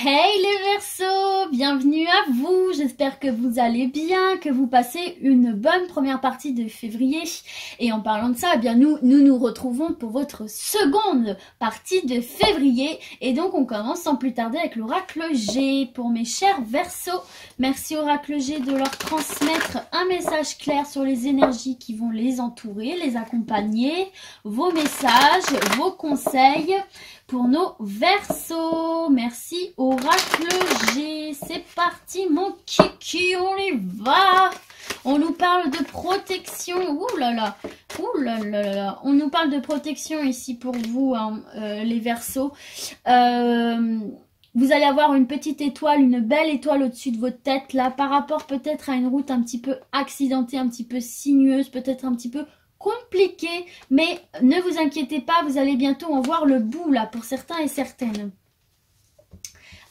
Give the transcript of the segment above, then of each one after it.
Hey les Verseaux, bienvenue à vous, j'espère que vous allez bien, que vous passez une bonne première partie de février. Et en parlant de ça, eh bien nous retrouvons pour votre seconde partie de février. Et donc on commence sans plus tarder avec l'oracle G. Pour mes chers Verseaux, merci oracle G de leur transmettre un message clair sur les énergies qui vont les entourer, les accompagner, vos messages, vos conseils pour nos Verseaux. Merci oracle G. C'est parti mon kiki, on y va. On nous parle de protection. Ouh là là, ouh là là là. On nous parle de protection ici pour vous, hein, les Verseaux. Vous allez avoir une petite étoile, une belle étoile au-dessus de votre tête là, par rapport peut-être à une route un petit peu accidentée, un petit peu sinueuse, peut-être un petit peu compliqué, mais ne vous inquiétez pas, vous allez bientôt en voir le bout là pour certains et certaines.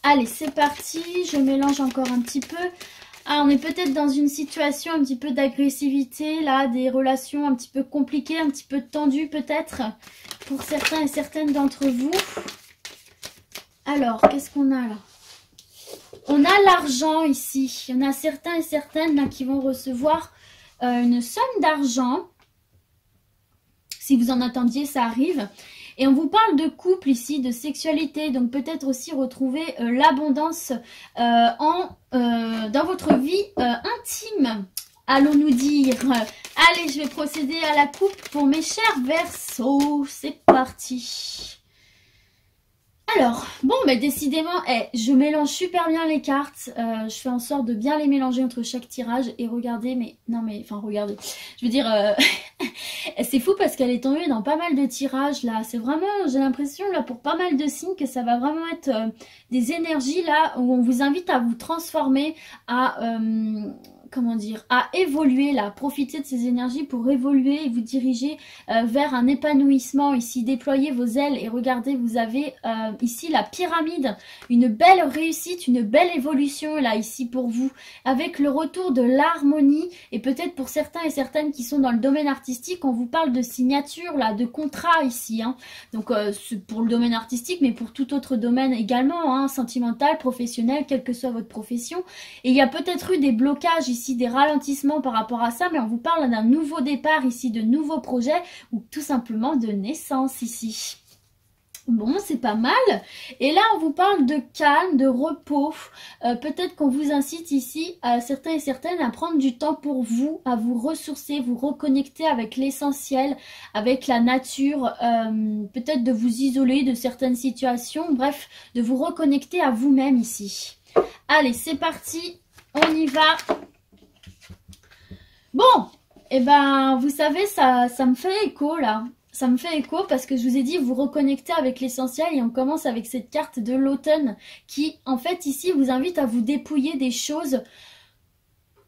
Allez, c'est parti, je mélange encore un petit peu. Ah, on est peut-être dans une situation un petit peu d'agressivité là, des relations un petit peu compliquées, un petit peu tendues peut-être pour certains et certaines d'entre vous. Alors, qu'est-ce qu'on a là? On a l'argent ici. Il y en a certains et certaines là qui vont recevoir une somme d'argent. Si vous en attendiez, ça arrive. Et on vous parle de couple ici, de sexualité. Donc peut-être aussi retrouver l'abondance dans votre vie intime. Allons-nous dire. Allez, je vais procéder à la coupe pour mes chers Verseaux. C'est parti. Alors, bon, mais décidément, je mélange super bien les cartes. Je fais en sorte de bien les mélanger entre chaque tirage. Et regardez, mais... Non, mais... Enfin, regardez. Je veux dire... c'est fou parce qu'elle est tombée dans pas mal de tirages, là. C'est vraiment... J'ai l'impression, là, pour pas mal de signes, que ça va vraiment être des énergies, là, où on vous invite à vous transformer, à... comment dire, à évoluer là, profiter de ces énergies pour évoluer et vous diriger vers un épanouissement ici, déployer vos ailes et regardez, vous avez ici la pyramide, une belle réussite, une belle évolution là ici pour vous, avec le retour de l'harmonie et peut-être pour certains et certaines qui sont dans le domaine artistique, on vous parle de signature là, de contrat ici, hein. Donc c'est pour le domaine artistique mais pour tout autre domaine également, hein, sentimental, professionnel, quelle que soit votre profession, et il y a peut-être eu des blocages ici, des ralentissements par rapport à ça, mais on vous parle d'un nouveau départ ici, de nouveaux projets ou tout simplement de naissance ici. Bon, c'est pas mal. Et là, on vous parle de calme, de repos. Peut-être qu'on vous incite ici, certains et certaines, à prendre du temps pour vous, à vous ressourcer, vous reconnecter avec l'essentiel, avec la nature, peut-être de vous isoler de certaines situations, bref, de vous reconnecter à vous-même ici. Allez, c'est parti, on y va. Bon, et ben, vous savez, ça me fait écho, là. Ça me fait écho parce que je vous ai dit, vous reconnectez avec l'essentiel et on commence avec cette carte de l'automne qui, en fait, ici, vous invite à vous dépouiller des choses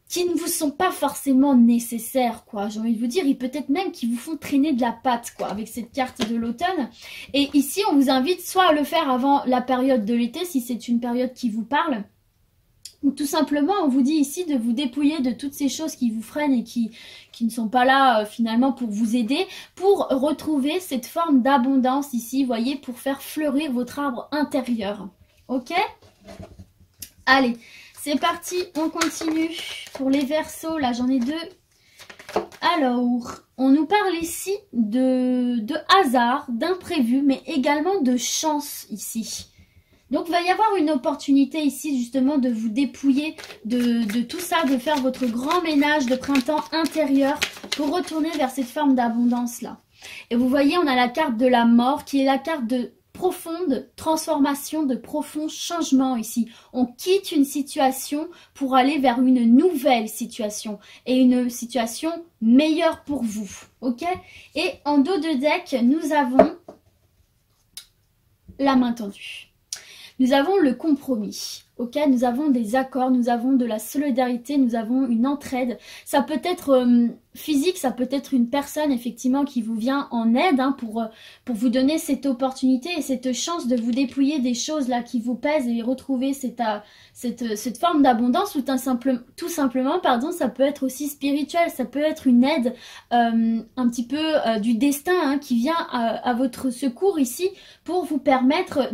qui ne vous sont pas forcément nécessaires, quoi. J'ai envie de vous dire, et peut-être même qui vous font traîner de la patte, quoi, avec cette carte de l'automne. Et ici, on vous invite soit à le faire avant la période de l'été, si c'est une période qui vous parle, ou tout simplement, on vous dit ici de vous dépouiller de toutes ces choses qui vous freinent et qui ne sont pas là finalement pour vous aider, pour retrouver cette forme d'abondance ici, vous voyez, pour faire fleurir votre arbre intérieur. Ok? Allez, c'est parti, on continue. Pour les Verseaux, là j'en ai deux. Alors, on nous parle ici de hasard, d'imprévu, mais également de chance ici. Donc, il va y avoir une opportunité ici, justement, de vous dépouiller de tout ça, de faire votre grand ménage de printemps intérieur pour retourner vers cette forme d'abondance-là. Et vous voyez, on a la carte de la mort qui est la carte de profonde transformation, de profond changement ici. On quitte une situation pour aller vers une nouvelle situation et une situation meilleure pour vous. Ok? Et en dos de deck, nous avons la main tendue. Nous avons le compromis. Ok, nous avons des accords, nous avons de la solidarité, nous avons une entraide. Ça peut être physique, ça peut être une personne effectivement qui vous vient en aide hein, pour vous donner cette opportunité et cette chance de vous dépouiller des choses là qui vous pèsent et retrouver cette forme d'abondance ou tout simplement, pardon, ça peut être aussi spirituel, ça peut être une aide un petit peu du destin hein, qui vient à votre secours ici pour vous permettre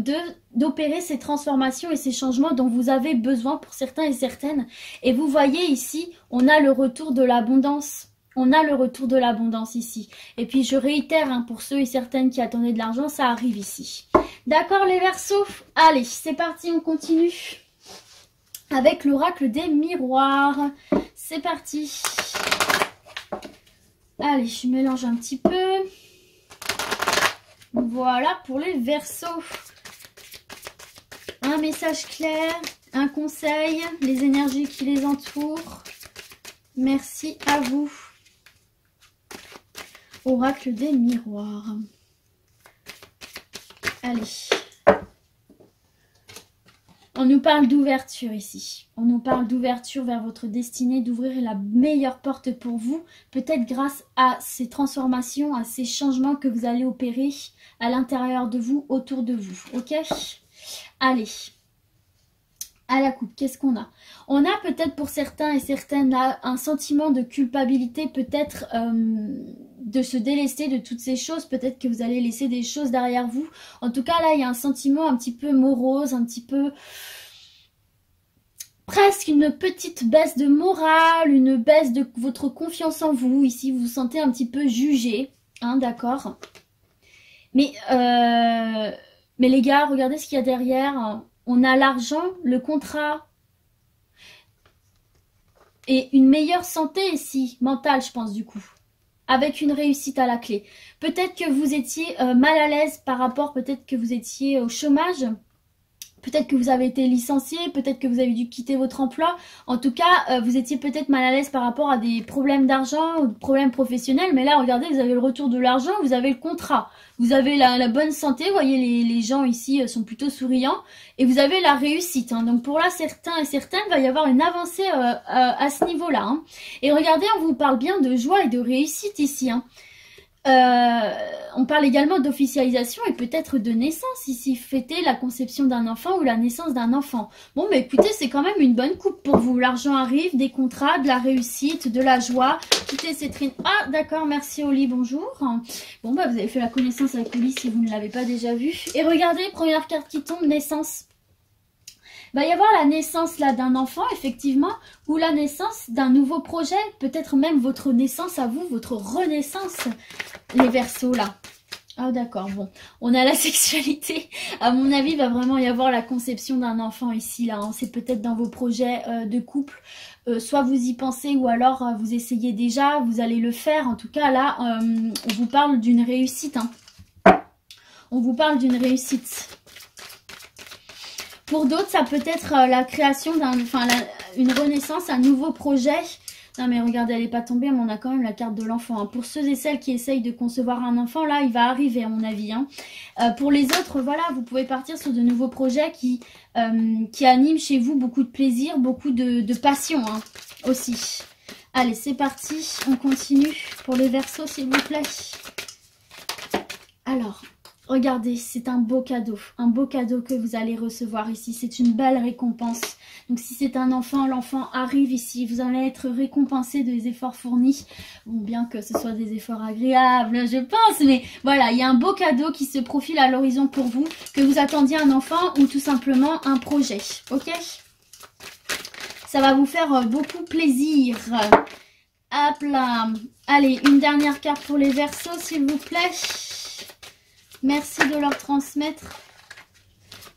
d'opérer ces transformations et ces changements dont vous avez besoin pour certains et certaines. Et vous voyez ici, on a le retour de l'abondance. On a le retour de l'abondance ici. Et puis je réitère, hein, pour ceux et certaines qui attendaient de l'argent, ça arrive ici. D'accord les Verseaux? Allez, c'est parti, on continue. Avec l'oracle des miroirs. C'est parti. Allez, je mélange un petit peu. Voilà pour les Verseaux. Un message clair, un conseil, les énergies qui les entourent. Merci à vous. Oracle des miroirs. Allez. On nous parle d'ouverture ici. On nous parle d'ouverture vers votre destinée, d'ouvrir la meilleure porte pour vous. Peut-être grâce à ces transformations, à ces changements que vous allez opérer à l'intérieur de vous, autour de vous. Ok ? Allez. À la coupe, qu'est-ce qu'on a? On a peut-être pour certains et certaines là, un sentiment de culpabilité, peut-être de se délester de toutes ces choses. Peut-être que vous allez laisser des choses derrière vous. En tout cas, là, il y a un sentiment un petit peu morose, un petit peu... presque une petite baisse de morale, une baisse de votre confiance en vous. Ici, vous vous sentez un petit peu jugé, hein, d'accord? Mais les gars, regardez ce qu'il y a derrière. On a l'argent, le contrat et une meilleure santé ici, mentale je pense du coup, avec une réussite à la clé. Peut-être que vous étiez mal à l'aise par rapport, peut-être que vous étiez au chômage, peut-être que vous avez été licencié, peut-être que vous avez dû quitter votre emploi. En tout cas, vous étiez peut-être mal à l'aise par rapport à des problèmes d'argent ou des problèmes professionnels. Mais là, regardez, vous avez le retour de l'argent, vous avez le contrat. Vous avez la bonne santé. Vous voyez, les gens ici sont plutôt souriants. Et vous avez la réussite. Hein. Donc pour là, certains et certaines, il va y avoir une avancée à ce niveau-là. Hein. Et regardez, on vous parle bien de joie et de réussite ici. Hein. On parle également d'officialisation et peut-être de naissance ici, fêter la conception d'un enfant ou la naissance d'un enfant. Bon, mais écoutez, c'est quand même une bonne coupe pour vous. L'argent arrive, des contrats, de la réussite, de la joie. Quittez cette rine. Ah, d'accord, merci Oli, bonjour. Bon, bah vous avez fait la connaissance avec Oli si vous ne l'avez pas déjà vu. Et regardez, première carte qui tombe, naissance. Il va y avoir la naissance là d'un enfant, effectivement, ou la naissance d'un nouveau projet, peut-être même votre naissance à vous, votre renaissance, les Verseaux là. Ah d'accord, bon, on a la sexualité, à mon avis, il va vraiment y avoir la conception d'un enfant ici, là, hein. C'est peut-être dans vos projets de couple, soit vous y pensez ou alors vous essayez déjà, vous allez le faire, en tout cas là, on vous parle d'une réussite, hein. On vous parle d'une réussite. Pour d'autres, ça peut être la création une renaissance, un nouveau projet. Non mais regardez, elle n'est pas tombée, mais on a quand même la carte de l'enfant. Hein. Pour ceux et celles qui essayent de concevoir un enfant, là, il va arriver à mon avis. Hein. Pour les autres, voilà, vous pouvez partir sur de nouveaux projets qui animent chez vous beaucoup de plaisir, beaucoup de passion hein, aussi. Allez, c'est parti, on continue pour les Verseaux, s'il vous plaît. Alors... regardez, c'est un beau cadeau que vous allez recevoir ici. C'est une belle récompense. Donc si c'est un enfant, l'enfant arrive ici. Vous allez être récompensé des efforts fournis. Bon, bien que ce soit des efforts agréables, je pense. Mais voilà, il y a un beau cadeau qui se profile à l'horizon pour vous. Que vous attendiez un enfant ou tout simplement un projet. Ok? Ça va vous faire beaucoup plaisir. Hop là. Allez, une dernière carte pour les Verseaux, s'il vous plaît. Merci de leur transmettre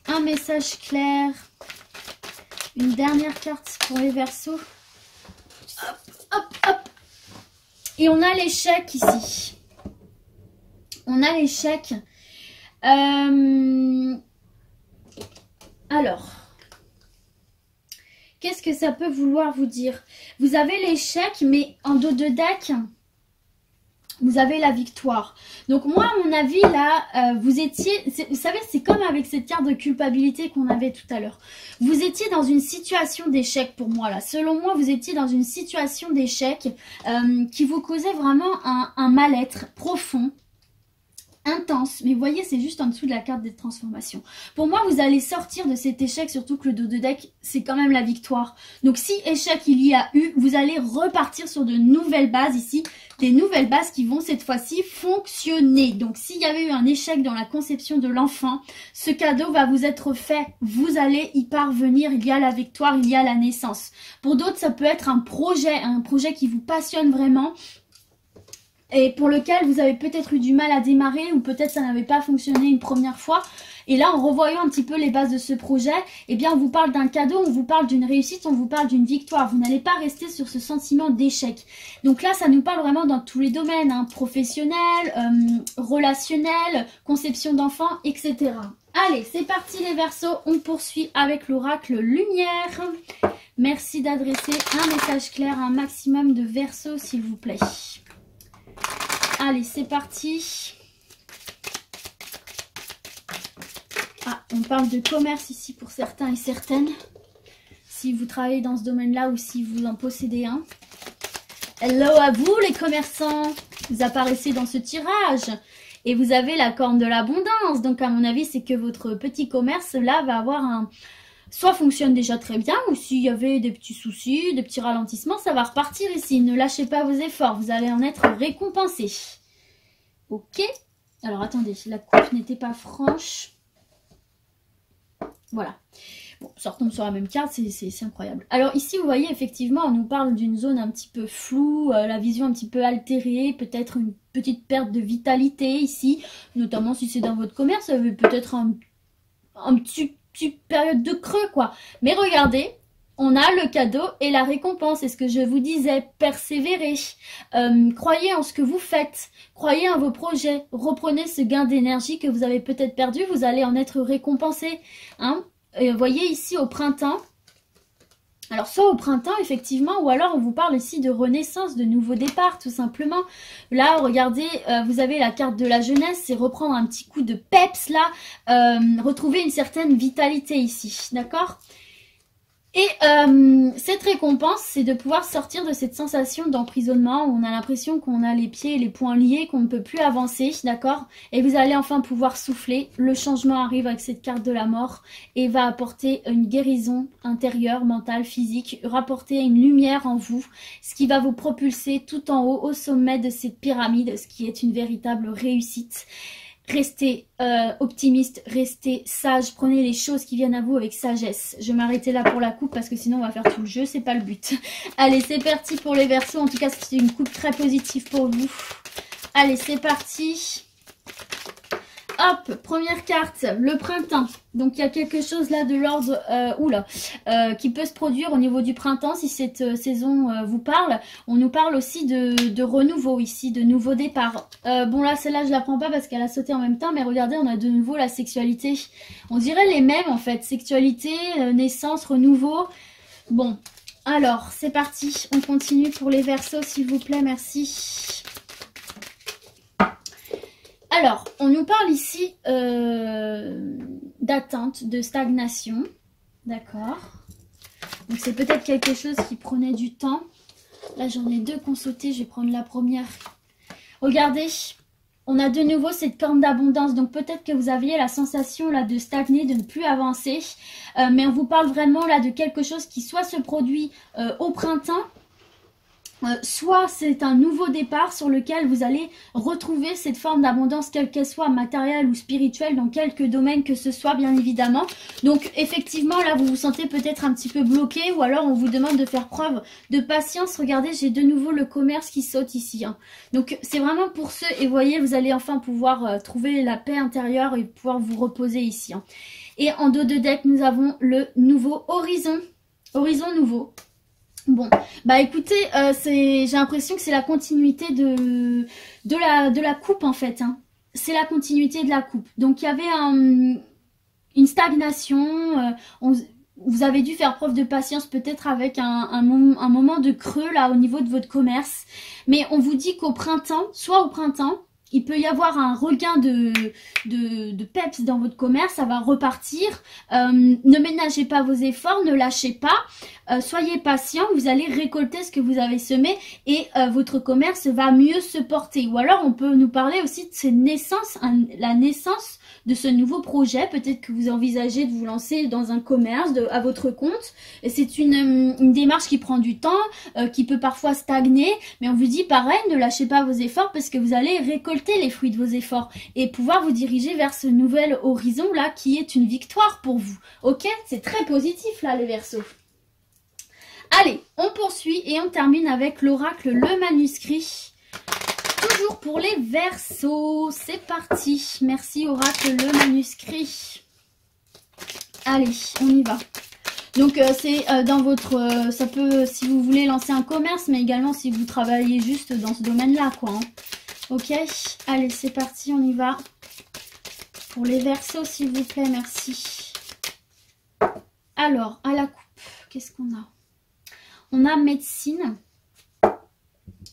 un message clair. Une dernière carte pour les Verseaux. Hop, hop, hop. Et on a l'échec ici. On a l'échec. Alors, qu'est-ce que ça peut vouloir vous dire? Vous avez l'échec, mais en dos de deck, Vous avez la victoire. Donc moi, à mon avis, là, vous étiez... Vous savez, c'est comme avec cette carte de culpabilité qu'on avait tout à l'heure. Vous étiez dans une situation d'échec pour moi, là. Selon moi, vous étiez dans une situation d'échec qui vous causait vraiment un mal-être profond, intense. Mais vous voyez, c'est juste en dessous de la carte des transformations. Pour moi, vous allez sortir de cet échec, surtout que le dos de deck, c'est quand même la victoire. Donc si échec il y a eu, vous allez repartir sur de nouvelles bases ici. Des nouvelles bases qui vont cette fois-ci fonctionner. Donc s'il y avait eu un échec dans la conception de l'enfant, ce cadeau va vous être fait. Vous allez y parvenir. Il y a la victoire, il y a la naissance. Pour d'autres, ça peut être un projet qui vous passionne vraiment, et pour lequel vous avez peut-être eu du mal à démarrer, ou peut-être ça n'avait pas fonctionné une première fois. Et là, en revoyant un petit peu les bases de ce projet, eh bien, on vous parle d'un cadeau, on vous parle d'une réussite, on vous parle d'une victoire. Vous n'allez pas rester sur ce sentiment d'échec. Donc là, ça nous parle vraiment dans tous les domaines, hein, professionnel, relationnel, conception d'enfants, etc. Allez, c'est parti les Verseaux, on poursuit avec l'oracle Lumière. Merci d'adresser un message clair à un maximum de Verseaux, s'il vous plaît. Allez, c'est parti. Ah, on parle de commerce ici pour certains et certaines. Si vous travaillez dans ce domaine-là ou si vous en possédez un. Hello à vous les commerçants. Vous apparaissez dans ce tirage. Et vous avez la corne de l'abondance. Donc à mon avis, c'est que votre petit commerce là va avoir un... soit fonctionne déjà très bien, ou s'il y avait des petits soucis, des petits ralentissements, ça va repartir ici. Ne lâchez pas vos efforts, vous allez en être récompensé. Ok. Alors attendez, la coupe n'était pas franche. Voilà. Bon, ça retombe sur la même carte, c'est incroyable. Alors ici, vous voyez, effectivement, on nous parle d'une zone un petit peu floue, la vision un petit peu altérée, peut-être une petite perte de vitalité ici, notamment si c'est dans votre commerce, ça veut peut-être un petit période de creux, quoi. Mais regardez, on a le cadeau et la récompense. C'est ce que je vous disais, persévérez. Croyez en ce que vous faites. Croyez en vos projets. Reprenez ce gain d'énergie que vous avez peut-être perdu. Vous allez en être récompensé. Hein. Voyez ici au printemps. Alors, soit au printemps, effectivement, ou alors on vous parle ici de renaissance, de nouveau départ, tout simplement. Là, regardez, vous avez la carte de la jeunesse, c'est reprendre un petit coup de peps, là, retrouver une certaine vitalité ici, d'accord ? Et cette récompense, c'est de pouvoir sortir de cette sensation d'emprisonnement où on a l'impression qu'on a les pieds et les poings liés, qu'on ne peut plus avancer, d'accord? Et vous allez enfin pouvoir souffler. Le changement arrive avec cette carte de la mort et va apporter une guérison intérieure, mentale, physique, rapporter une lumière en vous, ce qui va vous propulser tout en haut, au sommet de cette pyramide, ce qui est une véritable réussite. Restez optimiste, restez sage, prenez les choses qui viennent à vous avec sagesse. Je vais m'arrêter là pour la coupe parce que sinon on va faire tout le jeu, c'est pas le but. Allez, c'est parti pour les Verseaux, en tout cas c'est une coupe très positive pour vous. Allez, c'est parti. Hop, première carte, le printemps. Donc il y a quelque chose là de l'ordre qui peut se produire au niveau du printemps si cette saison vous parle. On nous parle aussi de renouveau ici, de nouveau départ. Bon là celle-là je la prends pas parce qu'elle a sauté en même temps, mais regardez on a de nouveau la sexualité. On dirait les mêmes en fait, sexualité, naissance, renouveau. Bon, alors c'est parti, on continue pour les Verseaux s'il vous plaît, merci. Alors, on nous parle ici d'atteinte, de stagnation, d'accord. Donc c'est peut-être quelque chose qui prenait du temps. Là j'en ai deux qu'on sauté, je vais prendre la première. Regardez, on a de nouveau cette corne d'abondance, donc peut-être que vous aviez la sensation là de stagner, de ne plus avancer. Mais on vous parle vraiment là de quelque chose qui soit se produit au printemps, soit c'est un nouveau départ sur lequel vous allez retrouver cette forme d'abondance, quelle qu'elle soit, matérielle ou spirituelle, dans quelques domaines que ce soit, bien évidemment. Donc effectivement, là, vous vous sentez peut-être un petit peu bloqué, ou alors on vous demande de faire preuve de patience. Regardez, j'ai de nouveau le commerce qui saute ici. Hein. Donc c'est vraiment pour ceux, et vous voyez, vous allez enfin pouvoir trouver la paix intérieure et pouvoir vous reposer ici. Hein. Et en dos de deck, nous avons le nouveau horizon. Horizon nouveau. Bon, bah écoutez, j'ai l'impression que c'est la continuité de la coupe en fait. Hein. C'est la continuité de la coupe. Donc il y avait une stagnation, vous avez dû faire preuve de patience peut-être avec un moment de creux là au niveau de votre commerce. Mais on vous dit qu'au printemps, soit au printemps, il peut y avoir un regain de peps dans votre commerce, ça va repartir. Ne ménagez pas vos efforts, ne lâchez pas, soyez patient, vous allez récolter ce que vous avez semé et votre commerce va mieux se porter. Ou alors on peut nous parler aussi de cette naissance, la naissance de ce nouveau projet. Peut-être que vous envisagez de vous lancer dans un commerce à votre compte. Et c'est une démarche qui prend du temps, qui peut parfois stagner. Mais on vous dit pareil, ne lâchez pas vos efforts parce que vous allez récolter les fruits de vos efforts et pouvoir vous diriger vers ce nouvel horizon là qui est une victoire pour vous. Ok, c'est très positif là les Verseaux. Allez, on poursuit et on termine avec l'oracle, le manuscrit. Toujours pour les Verseaux, c'est parti. Merci oracle, le manuscrit. Allez, on y va. Donc c'est dans votre, ça peut, si vous voulez lancer un commerce, mais également si vous travaillez juste dans ce domaine-là, quoi. Hein. Ok, allez, c'est parti, on y va. Pour les Verseaux, s'il vous plaît, merci. Alors, à la coupe, qu'est-ce qu'on a? On a médecine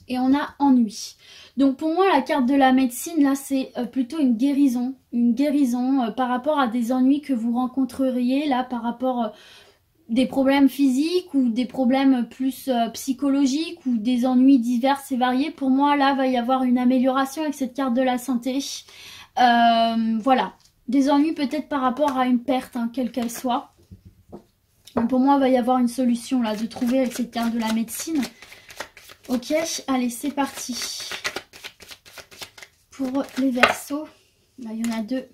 et on a ennui. Donc pour moi, la carte de la médecine, là, c'est plutôt une guérison par rapport à des ennuis que vous rencontreriez, là, par rapport des problèmes physiques ou des problèmes plus psychologiques ou des ennuis divers et variés. Pour moi, là, va y avoir une amélioration avec cette carte de la santé. Voilà, des ennuis peut-être par rapport à une perte, hein, quelle qu'elle soit. Donc pour moi, il va y avoir une solution, là, de trouver avec cette carte de la médecine. Ok, allez, c'est parti. Pour les Verseaux, là il y en a deux.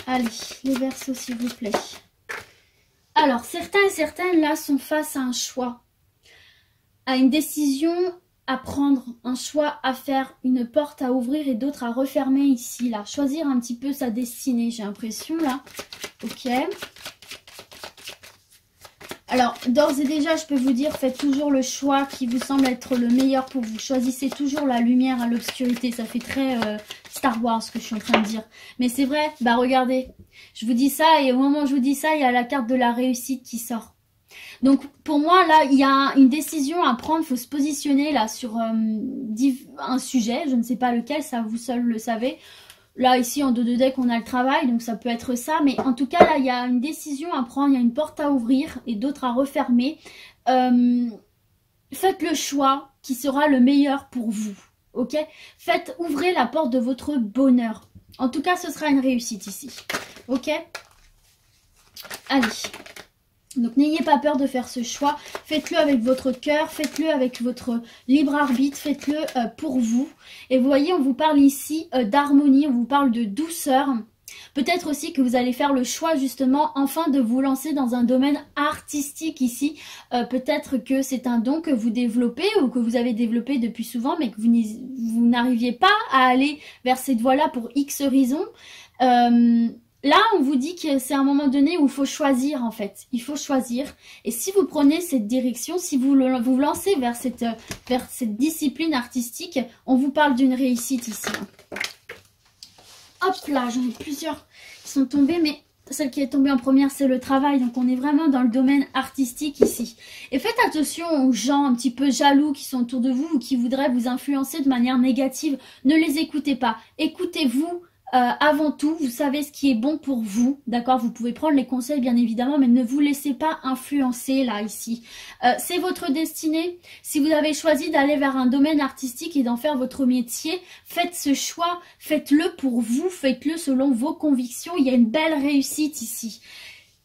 Allez, les Verseaux s'il vous plaît. Alors, certains et certaines là sont face à un choix, à une décision à prendre, un choix à faire, une porte à ouvrir et d'autres à refermer ici, là. Choisir un petit peu sa destinée, j'ai l'impression là. Ok. Alors, d'ores et déjà, je peux vous dire, faites toujours le choix qui vous semble être le meilleur pour vous. Choisissez toujours la lumière à l'obscurité. Ça fait très Star Wars ce que je suis en train de dire. Mais c'est vrai, bah regardez, je vous dis ça et au moment où je vous dis ça, il y a la carte de la réussite qui sort. Donc, pour moi, là, il y a une décision à prendre. Il faut se positionner là sur un sujet. Je ne sais pas lequel, ça vous seul le savez. Là, ici, en dos de deck, on a le travail, donc ça peut être ça. Mais en tout cas, là, il y a une décision à prendre, il y a une porte à ouvrir et d'autres à refermer. Faites le choix qui sera le meilleur pour vous, ok? Ouvrez la porte de votre bonheur. En tout cas, ce sera une réussite ici, ok? Allez. Donc n'ayez pas peur de faire ce choix, faites-le avec votre cœur, faites-le avec votre libre arbitre, faites-le pour vous. Et vous voyez, on vous parle ici d'harmonie, on vous parle de douceur. Peut-être aussi que vous allez faire le choix justement enfin de vous lancer dans un domaine artistique ici. Peut-être que c'est un don que vous développez ou que vous avez développé depuis souvent mais que vous n'arriviez pas à aller vers cette voie-là pour X raisons. Là, on vous dit que c'est un moment donné où il faut choisir en fait. Il faut choisir. Et si vous prenez cette direction, si vous vous lancez vers cette discipline artistique, on vous parle d'une réussite ici. Hop là, j'en ai plusieurs qui sont tombés, mais celle qui est tombée en première, c'est le travail. Donc on est vraiment dans le domaine artistique ici. Et faites attention aux gens un petit peu jaloux qui sont autour de vous ou qui voudraient vous influencer de manière négative. Ne les écoutez pas. Écoutez-vous. Avant tout, vous savez ce qui est bon pour vous, d'accord? Vous pouvez prendre les conseils bien évidemment, mais ne vous laissez pas influencer là, ici. C'est votre destinée. Si vous avez choisi d'aller vers un domaine artistique et d'en faire votre métier, faites ce choix, faites-le pour vous, faites-le selon vos convictions. Il y a une belle réussite ici.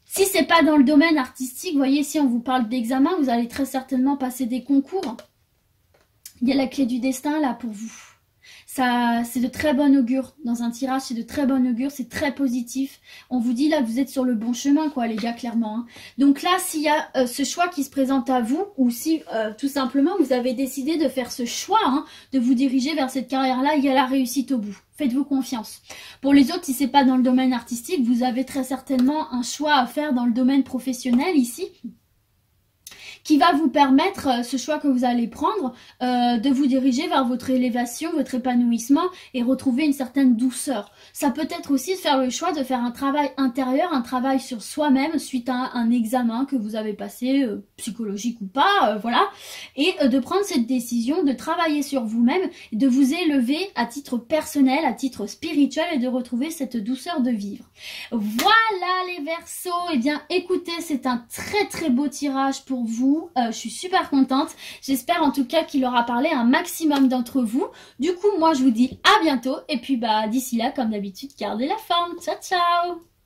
Si c'est pas dans le domaine artistique, vous voyez, si on vous parle d'examen, vous allez très certainement passer des concours. Il y a la clé du destin là pour vous. Ça, c'est de très bon augure. Dans un tirage, c'est de très bon augure, c'est très positif. On vous dit là que vous êtes sur le bon chemin, quoi, les gars, clairement. Hein. Donc là, s'il y a ce choix qui se présente à vous, ou si tout simplement vous avez décidé de faire ce choix, hein, de vous diriger vers cette carrière-là, il y a la réussite au bout. Faites-vous confiance. Pour les autres, si c'est pas dans le domaine artistique, vous avez très certainement un choix à faire dans le domaine professionnel ici, qui va vous permettre, ce choix que vous allez prendre, de vous diriger vers votre élévation, votre épanouissement et retrouver une certaine douceur. Ça peut être aussi de faire le choix de faire un travail intérieur, un travail sur soi-même suite à un examen que vous avez passé, psychologique ou pas, voilà, et de prendre cette décision de travailler sur vous-même, de vous élever à titre personnel, à titre spirituel et de retrouver cette douceur de vivre. Voilà les Verseaux, et bien écoutez, c'est un très beau tirage pour vous, je suis super contente, j'espère en tout cas qu'il aura parlé à un maximum d'entre vous. Du coup moi je vous dis à bientôt et puis bah d'ici là comme d'habitude gardez la forme, ciao ciao.